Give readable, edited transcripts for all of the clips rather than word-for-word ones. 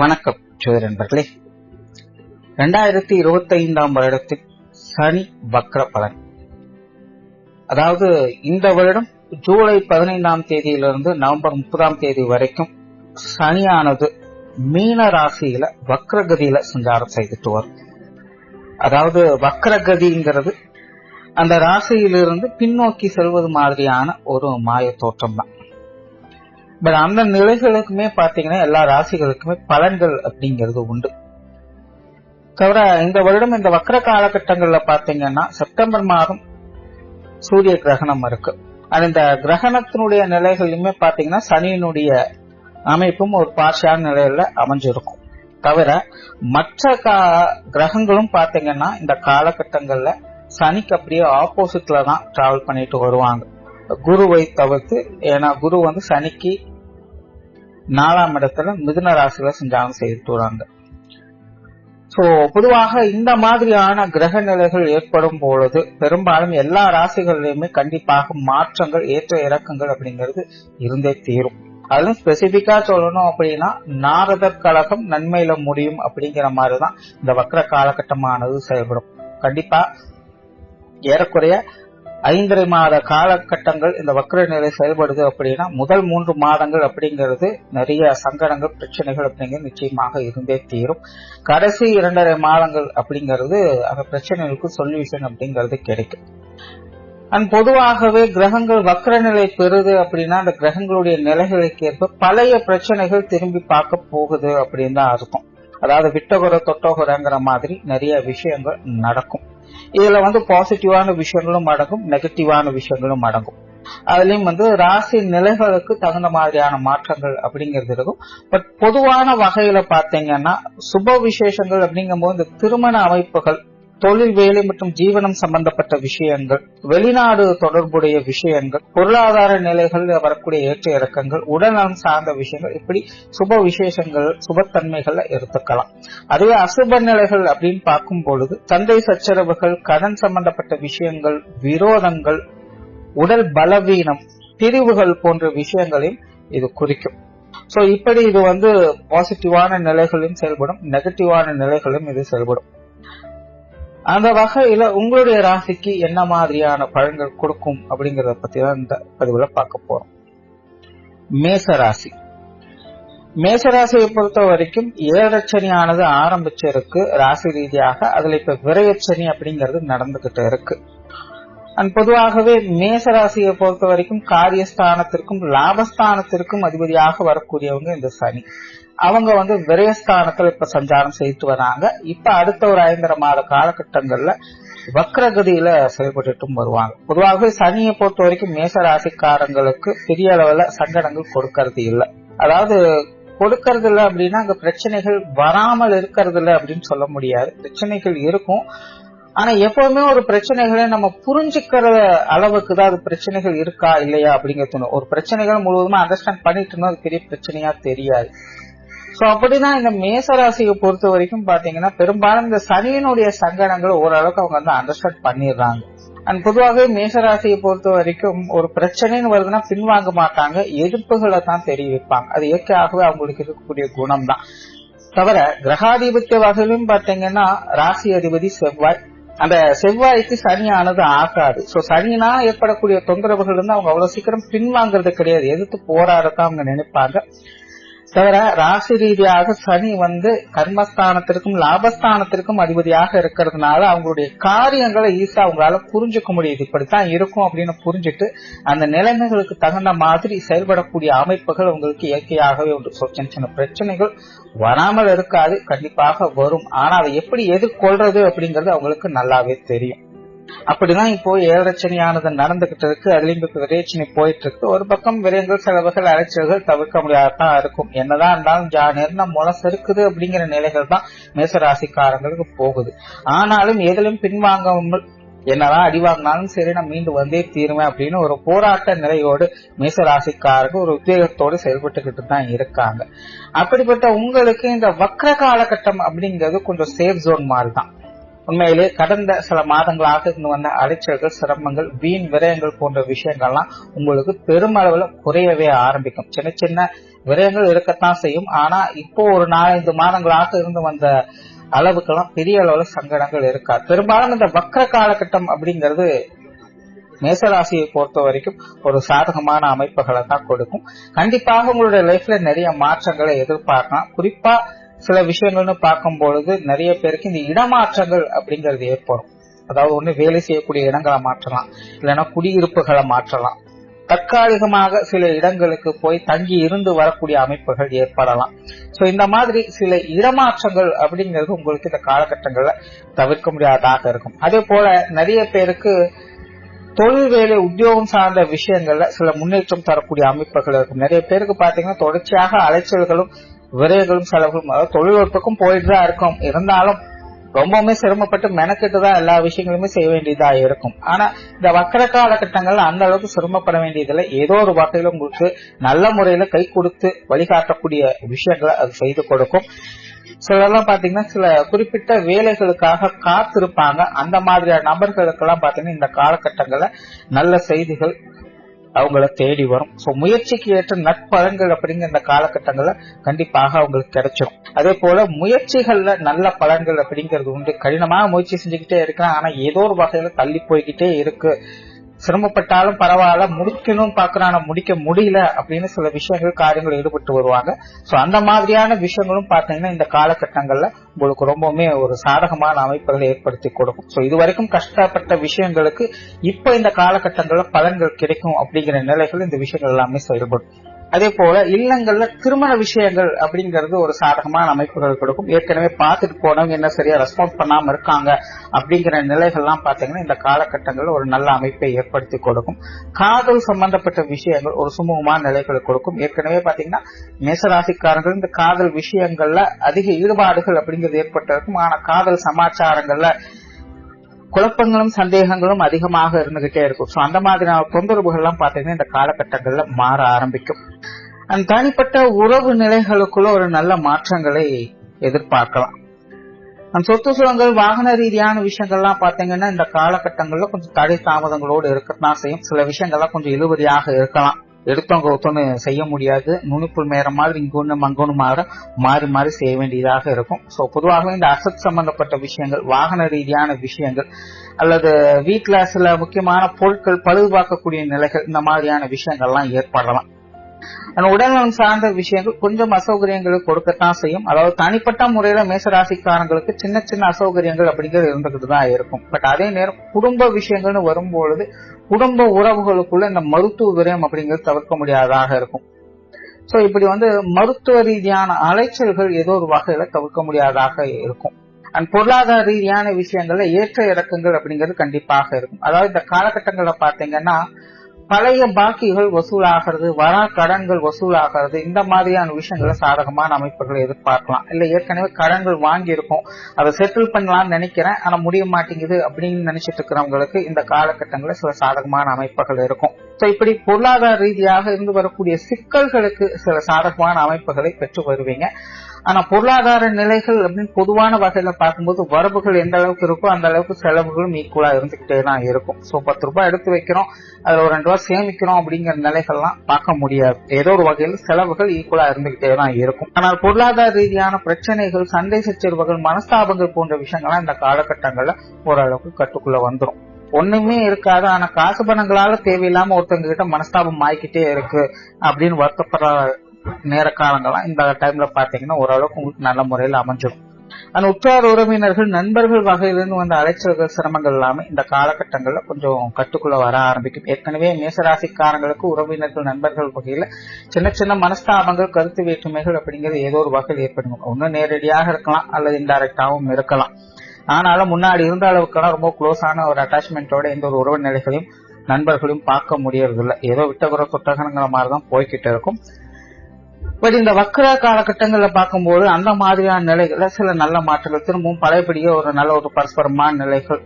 வணக்கம் ஜோதிட நண்பர்களே. 2025 வருடத்தில் சனி வக்ர பலன், அதாவது இந்த வருடம் ஜூலை 15 தேதியிலிருந்து நவம்பர் 30 தேதி வரைக்கும் சனியானது மீன ராசியில வக்ரகதியில சஞ்சாரம் செய்துட்டு வரும். அதாவது வக்ரகதிங்கிறது அந்த ராசியிலிருந்து பின்னோக்கி செல்வது மாதிரியான ஒரு மாய தோற்றம் தான். பட் அந்த நிலைகளுக்குமே பாத்தீங்கன்னா எல்லா ராசிகளுக்குமே பலன்கள் அப்படிங்கிறது உண்டு. தவிர இந்த வருடம் இந்த வக்ர காலகட்டங்கள்ல பாத்தீங்கன்னா செப்டம்பர் மாதம் சூரிய கிரகணம் இருக்கு. அந்த கிரகணத்தினுடைய நிலைகளுமே பாத்தீங்கன்னா சனியினுடைய அமைப்பும் ஒரு பார்ஷியான நிலையில அமைஞ்சிருக்கும். தவிர மற்ற கிரகங்களும் பாத்தீங்கன்னா இந்த காலகட்டங்கள்ல சனிக்கு அப்படியே ஆப்போசிட்ல தான் டிராவல் பண்ணிட்டு வருவாங்க, குருவை தவிர்த்து. ஏன்னா குரு வந்து சனிக்கு 4ஆம் இடத்துல மிதுன ராசியில சஞ்சாரம் செய்துட்டு வராங்க. சோ பொதுவாக இந்த மாதிரியான கிரக நிலைகள் ஏற்படும் பொழுது பெரும்பாலும் எல்லா ராசிகளிலுமே கண்டிப்பாக மாற்றங்கள், ஏற்ற இறக்கங்கள் அப்படிங்கிறது இருந்தே தீரும். அதெல்லாம் ஸ்பெசிபிக்கா சொல்லணும் அப்படின்னா நாரதர் கழகம் நன்மையில முடியும் அப்படிங்கிற மாதிரிதான் இந்த வக்ர காலகட்டமானது செயல்படும். கண்டிப்பா ஏறக்குறைய 5.5 மாத காலகட்டங்கள் இந்த வக்ர நிலை செயல்படுது அப்படின்னா முதல் 3 மாதங்கள் அப்படிங்கிறது நிறைய சங்கடங்கள், பிரச்சனைகள் அப்படிங்கிறது நிச்சயமாக இருந்தே தீரும். கடைசி 2.5 மாதங்கள் அப்படிங்கிறது அந்த பிரச்சனைகளுக்கு சொல்யூஷன் அப்படிங்கிறது கிடைக்கும். அண்ட் பொதுவாகவே கிரகங்கள் வக்ர நிலை பெறுது அப்படின்னா அந்த கிரகங்களுடைய நிலைகளுக்கு ஏற்ப பழைய பிரச்சனைகள் திரும்பி பார்க்க போகுது அப்படின்னு தான் அர்த்தம். அதாவது விட்டகுற தொட்டகுறங்கிற மாதிரி நிறைய விஷயங்கள் நடக்கும். இதுல வந்து பாசிட்டிவான விஷயங்களும் அடங்கும், நெகட்டிவான விஷயங்களும் அடங்கும். அதுலயும் ராசி நிலைகளுக்கு தகுந்த மாதிரியான மாற்றங்கள் அப்படிங்கிறது இருக்கும். பட் பொதுவான வகையில பாத்தீங்கன்னா சுப விசேஷங்கள் அப்படிங்கும் போது இந்த திருமண அமைப்புகள், தொழில், வேலை மற்றும் ஜீவனம் சம்பந்தப்பட்ட விஷயங்கள், வெளிநாடு தொடர்புடைய விஷயங்கள், பொருளாதார நிலைகள் வரக்கூடிய ஏற்ற இறக்கங்கள், உடல்நலம் சார்ந்த விஷயங்கள், இப்படி சுப விசேஷங்கள், சுபத்தன்மைகள்ல எடுத்துக்கலாம். அதுவே அசுப நிலைகள் அப்படின்னு பார்க்கும் பொழுது சண்டை சச்சரவுகள், கடன் சம்பந்தப்பட்ட விஷயங்கள், விரோதங்கள், உடல் பலவீனம், பிரிவுகள் போன்ற விஷயங்களையும் இது குறிக்கும். சோ இப்படி இது பாசிட்டிவான நிலைகளிலும் செயல்படும், நெகட்டிவான நிலைகளும் இது செயல்படும். அந்த வகையில உங்களுடைய ராசிக்கு என்ன மாதிரியான பலன்கள் கொடுக்கும் அப்படிங்கறத பத்தி தான் இந்த பதிவுல பார்க்க போறோம். மேசராசி. மேசராசியை பொறுத்த வரைக்கும் 7 சனியானது ஆரம்பிச்சிருக்கு ராசி ரீதியாக. அதுல இப்ப விரயச்சனி அப்படிங்கிறது நடந்துகிட்டு இருக்கு. அண்ட் பொதுவாகவே மேசராசியை பொறுத்த வரைக்கும் காரியஸ்தானத்திற்கும் லாபஸ்தானத்திற்கும் அதிபதியாக வரக்கூடியவங்க இந்த சனி. அவங்க விரயஸ்தானத்துல இப்ப சஞ்சாரம் செய்துட்டு வராங்க. இப்ப அடுத்த ஒரு 5.5 மாத காலகட்டங்கள்ல வக்ரகதியில செயல்பட்டுட்டும் வருவாங்க. பொதுவாகவே சனியை பொறுத்த வரைக்கும் மேசராசிக்காரங்களுக்கு பெரிய அளவுல சங்கடங்கள் கொடுக்கறது இல்லை. அதாவது கொடுக்கறது இல்லை அப்படின்னா அங்க பிரச்சனைகள் வராமல் இருக்கிறது இல்லை அப்படின்னு சொல்ல முடியாது. பிரச்சனைகள் இருக்கும். ஆனா எப்பவுமே ஒரு பிரச்சனைகளை நம்ம புரிஞ்சுக்கிற அளவுக்கு தான் அது பிரச்சனைகள் இருக்கா இல்லையா அப்படிங்கிறது. ஒரு பிரச்சனைகள் முழுவதுமா அண்டர்ஸ்டாண்ட் பண்ணிட்டு இருந்தா அது பெரிய பிரச்சனையா தெரியாது. சோ அப்படிதான் இந்த மேசராசியை பொறுத்த வரைக்கும் பாத்தீங்கன்னா பெரும்பாலும் இந்த சனியினுடைய சங்கடங்களை ஓரளவுக்கு அவங்க அண்டர்ஸ்டாண்ட் பண்ணிடுறாங்க. அண்ட் பொதுவாகவே மேசராசியை பொறுத்த வரைக்கும் ஒரு பிரச்சனைன்னு வருதுன்னா பின்வாங்க மாட்டாங்க, எதிர்ப்புகளை தான் தெரிவிப்பாங்க. அது இயற்கையாகவே அவங்களுக்கு இருக்கக்கூடிய குணம் தான். தவிர கிரகாதிபத்திய வகையிலும் பாத்தீங்கன்னா ராசி அதிபதி செவ்வாய். அந்த செவ்வாய்க்கு சனியானது ஆகாது. சோ சனினா ஏற்படக்கூடிய தொந்தரவுகள் இருந்து அவங்க அவ்வளவு சீக்கிரம் பின்வாங்கிறது கிடையாது, எதிர்த்து போராடத்தான் அவங்க நினைப்பாங்க. தவிர ராசி ரீதியாக சனி கர்மஸ்தானத்திற்கும் லாபஸ்தானத்திற்கும் அதிபதியாக இருக்கிறதுனால அவங்களுடைய காரியங்களை ஈஸியா அவங்களால புரிஞ்சுக்க முடியுது. இப்படித்தான் இருக்கும் அப்படின்னு புரிஞ்சுட்டு அந்த நிலைமைகளுக்கு தகுந்த மாதிரி செயல்படக்கூடிய அமைப்புகள் உங்களுக்கு இயற்கையாகவே உண்டு. சின்ன சின்ன பிரச்சனைகள் வராமல் இருக்காது, கண்டிப்பாக வரும். ஆனா அதை எப்படி எதிர்கொள்றது அப்படிங்கிறது அவங்களுக்கு நல்லாவே தெரியும். அப்படிதான் இப்போ 7 சனியானது நடந்துகிட்டு இருக்கு. அதுலயும் இப்ப விரயச்சனி போயிட்டு இருக்கு. ஒரு பக்கம் விரயங்கள், செலவுகள், அலைச்சல்கள் தவிர்க்க முடியாதான் இருக்கும். என்னதான் இருந்தாலும் நேர்னா முளை இருக்குது அப்படிங்கிற நிலைகள் தான் மேசராசிக்காரங்களுக்கு போகுது. ஆனாலும் எதிலும் பின்வாங்காமல் என்னதான் அடி வாங்கினாலும் சரி நான் மீண்டு வந்தே தீருவேன் அப்படின்னு ஒரு போராட்ட நிலையோடு மேசராசிக்காரர்கள் ஒரு உத்வேகத்தோடு செயல்பட்டுக்கிட்டு தான் இருக்காங்க. அப்படிப்பட்ட உங்களுக்கு இந்த வக்ர காலகட்டம் அப்படிங்கிறது கொஞ்சம் சேஃப் ஜோன் மாதிரி தான். உண்மையிலே கடந்த சில மாதங்களாக இருந்து வந்த அலைச்சல்கள், சிரமங்கள், வீண் விரயங்கள் போன்ற விஷயங்கள்லாம் உங்களுக்கு பெருமளவுல குறையவே ஆரம்பிக்கும். சின்ன சின்ன விரயங்கள் இருக்கத்தான் செய்யும். ஆனா இப்போ ஒரு 4-5 மாதங்களாக இருந்து வந்த அளவுக்கெல்லாம் பெரிய அளவுல சங்கடங்கள் இருக்காது. பெரும்பாலும் இந்த வக்ர காலகட்டம் அப்படிங்கிறது மேசராசியை பொறுத்த வரைக்கும் ஒரு சாதகமான அமைப்புகளை தான் கொடுக்கும். கண்டிப்பாக உங்களுடைய லைஃப்ல நிறைய மாற்றங்களை எதிர்பார்க்கலாம். குறிப்பா சில விஷயங்கள்னு பார்க்கும் பொழுது நிறைய பேருக்கு இந்த இடமாற்றங்கள் அப்படிங்கிறது ஏற்படும். அதாவது ஒண்ணு வேலை செய்யக்கூடிய இடங்களை மாற்றலாம், இல்லைன்னா குடியிருப்புகளை மாற்றலாம், தற்காலிகமாக சில இடங்களுக்கு போய் தங்கி இருந்து வரக்கூடிய அமைப்புகள் ஏற்படலாம். சோ இந்த மாதிரி சில இடமாற்றங்கள் அப்படிங்கிறது உங்களுக்கு இந்த காலகட்டங்கள்ல தவிர்க்க முடியாததாக இருக்கும். அதே போல நிறைய பேருக்கு தொழில், வேலை, உத்தியோகம் சார்ந்த விஷயங்கள்ல சில முன்னேற்றம் தரக்கூடிய அமைப்புகள் இருக்கும். நிறைய பேருக்கு பாத்தீங்கன்னா தொடர்ச்சியாக அலைச்சல்களும் விரைவுகளும் செலவுகளும், அதாவது தொழில்நுட்பக்கும் போயிட்டு தான் இருக்கும். இருந்தாலும் ரொம்பவுமே சிரமப்பட்டு மெனக்கெட்டுதான் எல்லா விஷயங்களுமே செய்ய வேண்டியதா இருக்கும். ஆனா இந்த வக்கர காலகட்டங்கள்ல அந்த அளவுக்கு சிரமப்பட வேண்டியதில்லை. ஏதோ ஒரு வகையில உங்களுக்கு நல்ல முறையில கை கொடுத்து வழிகாட்டக்கூடிய விஷயங்களை அது செய்து கொடுக்கும். சிலர்லாம் பாத்தீங்கன்னா சில குறிப்பிட்ட வேலைகளுக்காக காத்திருப்பாங்க. அந்த மாதிரியான நபர்களுக்கு எல்லாம் பாத்தீங்கன்னா இந்த காலகட்டங்கள்ல நல்ல செய்திகள் அவங்கள தேடி வரும். சோ முயற்சிக்கு ஏற்ற நற்பலன்கள் அப்படிங்கிற இந்த காலகட்டங்கள்ல கண்டிப்பாக அவங்களுக்கு கிடைச்சிடும். அதே போல முயற்சிகள்ல நல்ல பலன்கள் அப்படிங்கிறது உண்டு. கடினமாக முயற்சி செஞ்சுக்கிட்டே இருக்கலாம், ஆனா ஏதோ ஒரு வகையில தள்ளி போய்கிட்டே இருக்கு, சிரமப்பட்டாலும் பரவாயில்ல, முடிக்கணும்னு பாக்குறான், முடிக்க முடியல அப்படின்னு சில விஷயங்கள், காரியங்கள் ஈடுபட்டு வருவாங்க. சோ அந்த மாதிரியான விஷயங்களும் பாத்தீங்கன்னா இந்த காலகட்டங்கள்ல உங்களுக்கு ரொம்பவுமே ஒரு சாதகமான அமைப்புகளை ஏற்படுத்தி கொடுக்கும். சோ இது வரைக்கும் கஷ்டப்பட்ட விஷயங்களுக்கு இப்ப இந்த காலகட்டங்கள்ல பலன்கள் கிடைக்கும் அப்படிங்கிற நிலைகள் இந்த விஷயங்கள் எல்லாமே செயல்படும். அதே போல இல்லங்கள்ல திருமண விஷயங்கள் அப்படிங்கிறது ஒரு சாதகமான அமைப்புகள் கொடுக்கும். ஏற்கனவே பார்த்துட்டு போனவங்க என்ன சரியா ரெஸ்பான்ஸ் பண்ணாம இருக்காங்க அப்படிங்கிற நிலைகள்லாம் பாத்தீங்கன்னா இந்த காலகட்டங்கள்ல ஒரு நல்ல அமைப்பை ஏற்படுத்தி கொடுக்கும். காதல் சம்பந்தப்பட்ட விஷயங்கள் ஒரு சுமூகமான நிலைகளை கொடுக்கும். ஏற்கனவே பாத்தீங்கன்னா மேசராசிக்காரர்கள் இந்த காதல் விஷயங்கள்ல அதிக ஈடுபாடுகள் அப்படிங்கிறது ஏற்பட்டிருக்கும். ஆனா காதல் சமாச்சாரங்கள்ல குழப்பங்களும் சந்தேகங்களும் அதிகமாக இருந்துகிட்டே இருக்கும். சோ அந்த மாதிரியான தொந்தரவுகள் எல்லாம் பாத்தீங்கன்னா இந்த காலகட்டங்கள்ல மாற ஆரம்பிக்கும். அந்த தனிப்பட்ட உறவு நிலைகளுக்குள்ள ஒரு நல்ல மாற்றங்களை எதிர்பார்க்கலாம். அந்த சொத்து சுகங்கள், வாகன ரீதியான விஷயங்கள்லாம் பாத்தீங்கன்னா இந்த காலகட்டங்கள்ல கொஞ்சம் தடை தாமதங்களோடு இருக்கத்தான் செய்யும். சில விஷயங்கள்லாம் கொஞ்சம் இழுபறியாக இருக்கலாம். எடுத்தவங்க ஒருத்தொன்னு செய்ய முடியாது, நுனிப்புள் மேற மாதிரி இங்கொன்னு மங்கொன்னு மாறி மாறி செய்ய வேண்டியதாக இருக்கும். சோ பொதுவாகவே இந்த அசட் சம்பந்தப்பட்ட விஷயங்கள், வாகன ரீதியான விஷயங்கள், அல்லது வீட்டுல சில முக்கியமான பொருட்கள் பழுதுபார்க்கக்கூடிய நிலைகள், இந்த மாதிரியான விஷயங்கள்லாம் ஏற்படலாம். உடல்நலம் சார்ந்த விஷயங்கள் கொஞ்சம் அசௌகரியங்களை கொடுக்கத்தான் செய்யும். அதாவது தனிப்பட்ட முறையில மேசராசிக்காரங்களுக்கு சின்ன சின்ன அசௌகரியங்கள் அப்படிங்கிறது இருந்துகிட்டு தான் இருக்கும். பட் அதே நேரம் குடும்ப விஷயங்கள்னு வரும்பொழுது குடும்ப உறவுகளுக்குள்ள இந்த மருத்துவ விரயம் அப்படிங்கிறது தவிர்க்க முடியாததாக இருக்கும். சோ இப்படி மருத்துவ ரீதியான அலைச்சல்கள் ஏதோ ஒரு வகையில தவிர்க்க முடியாததாக இருக்கும். அண்ட் பொருளாதார ரீதியான விஷயங்கள்ல ஏற்ற இறக்கங்கள் அப்படிங்கிறது கண்டிப்பாக இருக்கும். அதாவது இந்த காலகட்டங்கள்ல பாத்தீங்கன்னா பழைய பாக்கிகள் வசூலாகிறது, வரா கடன்கள் வசூலாகிறது, இந்த மாதிரியான விஷயங்கள சாதகமான அமைப்புகளை எதிர்பார்க்கலாம். இல்ல ஏற்கனவே கடன்கள் வாங்கி இருக்கும், அதை செட்டில் பண்ணலாம்னு நினைக்கிறேன் ஆனா முடிய மாட்டேங்குது அப்படின்னு நினைச்சிட்டு இருக்கிறவங்களுக்கு இந்த காலகட்டங்களில் சில சாதகமான அமைப்புகள் இருக்கும். சோ இப்படி பொருளாதார ரீதியாக இருந்து வரக்கூடிய சிக்கல்களுக்கு சில சாதகமான அமைப்புகளை பெற்று வருவீங்க. ஆனா பொருளாதார நிலைகள் அப்படின்னு பொதுவான வகையில பார்க்கும்போது வரவுகள் எந்த அளவுக்கு இருக்கோ அந்த அளவுக்கு செலவுகளும் ஈக்குவலா இருந்துகிட்டே தான் இருக்கும். சோ 10 ரூபாய் எடுத்து வைக்கிறோம், அதுல ஒரு 2 ரூபாய் சேமிக்கிறோம் அப்படிங்கிற நிலைகள்லாம் பார்க்க முடியாது. ஏதோ ஒரு வகையில் செலவுகள் ஈக்குவலா இருந்துகிட்டே தான் இருக்கும். ஆனால் பொருளாதார ரீதியான பிரச்சனைகள், சண்டை சச்சரவுகள், மனஸ்தாபங்கள் போன்ற விஷயங்கள்லாம் இந்த காலகட்டங்கள்ல ஓரளவுக்கு கட்டுக்குள்ள வந்துடும். ஒண்ணுமே இருக்காது, ஆனா காசு பணங்களால தேவையில்லாம ஒருத்தவங்க கிட்ட மனஸ்தாபம் ஆகிக்கிட்டே இருக்கு அப்படின்னு வருத்தப்படுற நேர காலங்கள்லாம் இந்த டைம்ல பாத்தீங்கன்னா ஓரளவுக்கு உங்களுக்கு நல்ல முறையில் அமைஞ்சிடும். அந்த உற்றார் உறவினர்கள், நண்பர்கள் வகையிலிருந்து வந்த அலைச்சல்கள், சிரமங்கள் எல்லாமே இந்த காலகட்டங்கள்ல கொஞ்சம் கட்டுக்குள்ள வர ஆரம்பிக்கும். ஏற்கனவே மேசராசிக்காரங்களுக்கு உறவினர்கள், நண்பர்கள் வகையில சின்ன சின்ன மனஸ்தாபங்கள், கருத்து வேற்றுமைகள் அப்படிங்கிறது ஏதோ ஒரு வகையில் ஏற்படும். ஒன்னும் நேரடியாக இருக்கலாம் அல்லது இன்டைரக்டாவும் இருக்கலாம். ஆனாலும் முன்னாடி இருந்த அளவுக்கெல்லாம் ரொம்ப க்ளோஸான ஒரு அட்டாச்மெண்டோட எந்த ஒரு உறவு நிலைகளையும் நண்பர்களையும் பார்க்க முடியறது இல்லை. ஏதோ விட்டகுற தொட்டகனங்கிற மாதிரிதான் போய்கிட்டு இருக்கும். பட் இந்த வக்ர காலகட்டங்கள்ல பார்க்கும்போது அந்த மாதிரியான நிலைகள்ல சில நல்ல மாற்றங்கள், திரும்பவும் பழையபடியே ஒரு நல்ல ஒரு பரஸ்பரமான நிலைகள்,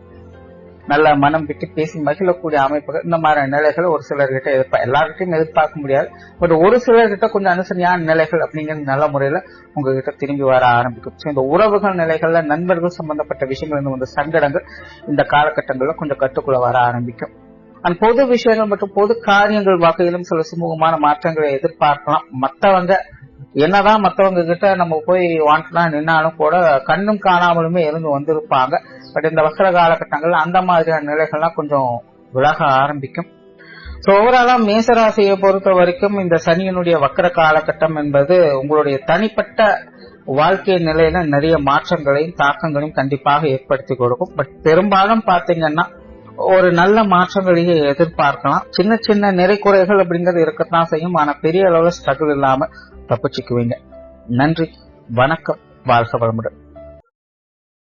நல்ல மனம் விட்டு பேசி மகிழக்கூடிய அமைப்புகள், இந்த மாதிரி நிலைகள் ஒரு சிலர்கிட்ட எல்லார்கிட்டையும் எதிர்பார்க்க முடியாது. பட் ஒரு சிலர்கிட்ட கொஞ்சம் அனுசரியான நிலைகள் அப்படிங்கிறது நல்ல முறையில உங்ககிட்ட திரும்பி வர ஆரம்பிக்கும். இந்த உறவுகள் நிலைகள்ல நண்பர்கள் சம்பந்தப்பட்ட விஷயங்கள் வந்து சங்கடங்கள் இந்த காலகட்டங்கள்ல கொஞ்சம் கட்டுக்குள்ள வர ஆரம்பிக்கும். அந்த பொது விஷயங்கள் மற்றும் பொது காரியங்கள் வகையிலும் சில சுமூகமான மாற்றங்களை எதிர்பார்க்கலாம். மற்றவங்க என்னதான் மற்றவங்க கிட்ட நம்ம போய் வாண்டா நின்னாலும் கூட கண்ணும் காணாமலுமே இருந்து வந்திருப்பாங்க. பட் இந்த வக்கர காலகட்டங்கள்ல அந்த மாதிரியான நிலைகள்லாம் கொஞ்சம் விலக ஆரம்பிக்கும். ஸோ ஓவராலா மேசராசியை பொறுத்த வரைக்கும் இந்த சனியினுடைய வக்கர காலகட்டம் என்பது உங்களுடைய தனிப்பட்ட வாழ்க்கை நிலையில நிறைய மாற்றங்களையும் தாக்கங்களையும் கண்டிப்பாக ஏற்படுத்தி கொடுக்கும். பட் பெரும்பாலும் பாத்தீங்கன்னா ஒரு நல்ல மாற்றங்களையே எதிர்பார்க்கலாம். சின்ன சின்ன நிறை குறைகள் அப்படிங்கிறது இருக்கத்தான் செய்யும். ஆனா பெரிய அளவுல ஸ்ட்ரகிள் இல்லாம தப்பிச்சுக்குவீங்க. நன்றி, வணக்கம், வாழ்க வளமுடன்.